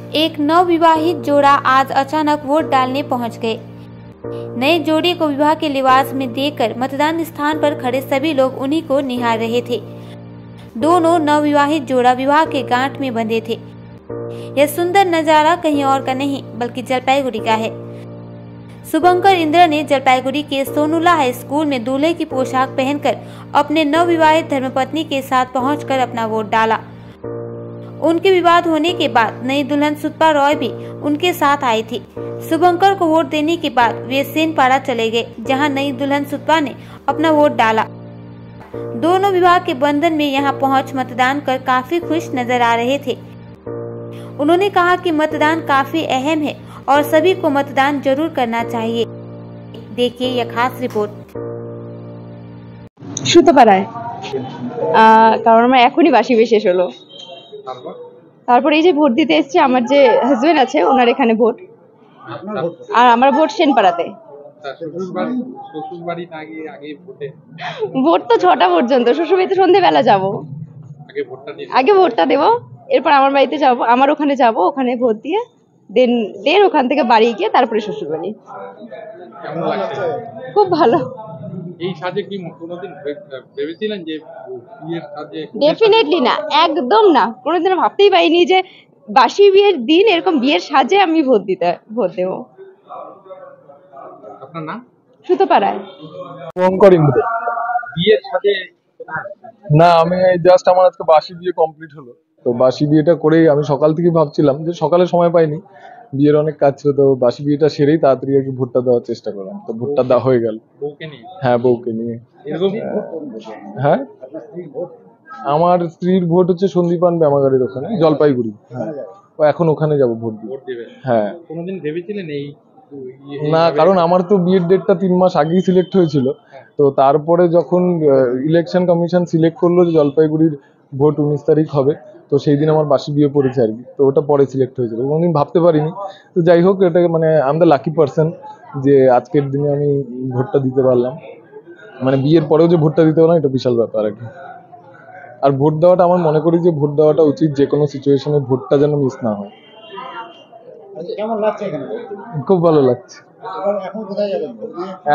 एक नवविवाहित जोड़ा आज अचानक वोट डालने पहुंच गए। नए जोड़े को विवाह के लिबास में देखकर मतदान स्थान पर खड़े सभी लोग उन्हीं को निहार रहे थे। दोनों नवविवाहित जोड़ा विवाह के गांठ में बंधे थे। यह सुंदर नजारा कहीं और का नहीं बल्कि जलपाईगुड़ी का है। शुभंकर इंद्र ने जलपाईगुड़ी के सोनुला हाई स्कूल में दूल्हे की पोशाक पहनकर अपने नवविवाहित धर्मपत्नी के साथ पहुंचकर अपना वोट डाला। उनके विवाद होने के बाद नई दुल्हन सुतपा रॉय भी उनके साथ आई थी। शुभंकर को वोट देने के बाद वे सेनपाड़ा चले गए, जहां नई दुल्हन सुतपा ने अपना वोट डाला। दोनों विवाह के बंधन में यहां पहुंच मतदान कर काफी खुश नजर आ रहे थे। उन्होंने कहा कि मतदान काफी अहम है और सभी को मतदान जरूर करना चाहिए। देखिए यह खास रिपोर्ट। সুতোপাড়ায় কারণ আমার এখনই বাসি বিয়ে শেষ হলো। তারপর এই যে ভোট দিতে এসেছি, আমার যে হাজবেন্ড আছে ওনার এখানে ভোট, আর আমার ভোট সেনপাড়াতে। ভোট তো 6টা পর্যন্ত, শ্বশুরবাড়িতে সন্ধ্যেবেলা যাবো, আগে ভোটটা দেবো, এরপর আমার বাড়িতে যাবো, আমার ওখানে যাবো, ওখানে ভোট দিয়ে দেন ওখান থেকে বাড়ি গিয়ে তারপরে শ্বশুরবাড়ি। খুব ভালো। এই সাজে কি কোনোদিন ভেবেছিলেন যে বিয়ের সাজে? ডেফিনেটলি না, একদম না, কোনোদিন ভাবতেই পারিনি যে বাসি বিয়ের দিন এরকম বিয়ের সাজে আমি ভোট দেব। আপনার নাম? সুতোপাড়ায়। বিয়ের সাজে না, আমি জাস্ট আমার আজকে বাসি বিয়ে কমপ্লিট হলো, তো বাসি বিয়েটা করেই আমি সকাল থেকে ভাবছিলাম যে সকালে সময় পাইনি, বিয়ের অনেক কাজ ছিল, তো বাসি বিয়েটা সেরেই তাড়াতাড়ি আর কি ভোটটা দেওয়ার চেষ্টা করলাম, তো ভোটটা দেওয়া হয়ে গেল। বউকে নিয়ে? হ্যাঁ, বউকে নিয়ে। হ্যাঁ, আমার স্ত্রীর ভোট হচ্ছে সন্দীপান ব্যায়ামাগারের ওখানে, জলপাইগুড়ি। হ্যাঁ, এখন ওখানে যাবো ভোট দিতে। হ্যাঁ। কোনোদিন ভেবেছিলেন এই? না, কারণ আমার তো বিয়ের ডেটটা 3 মাস আগেই সিলেক্ট হয়েছিল, তো তারপরে যখন ইলেকশন কমিশন সিলেক্ট করলো যে জলপাইগুড়ির ভোট 19 তারিখ হবে, তো সেই দিন আমার বাসি বিয়ে পড়েছে আর কি, তো ওটা পরে সিলেক্ট হয়েছিল, কোনোদিন ভাবতে পারিনি। তো যাই হোক, এটা মানে I am the lucky person যে আজকের দিনে আমি ভোটটা দিতে পারলাম, মানে বিয়ের পরেও যে ভোটটা দিতে পারলাম, এটা বিশাল ব্যাপার আর কি। আর ভোট দেওয়াটা আমার মনে করি যে ভোট দেওয়াটা উচিত, যে কোনো সিচুয়েশনে ভোটটা যেন মিস না হয়। কেমন লাগছে এখানে? খুব ভালো লাগছে। এখন কোথায় যাবেন?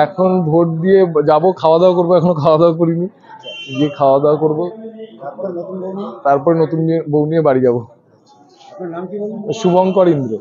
এখন ভোট দিয়ে যাবো, খাওয়া দাওয়া করবো, এখনো খাওয়া দাওয়া করিনি, গিয়ে খাওয়া দাওয়া করবো, তারপরে নতুন বউ নিয়ে বাড়ি যাবো। আপনার নাম কি বলুন? শুভঙ্কর ইন্দ্র।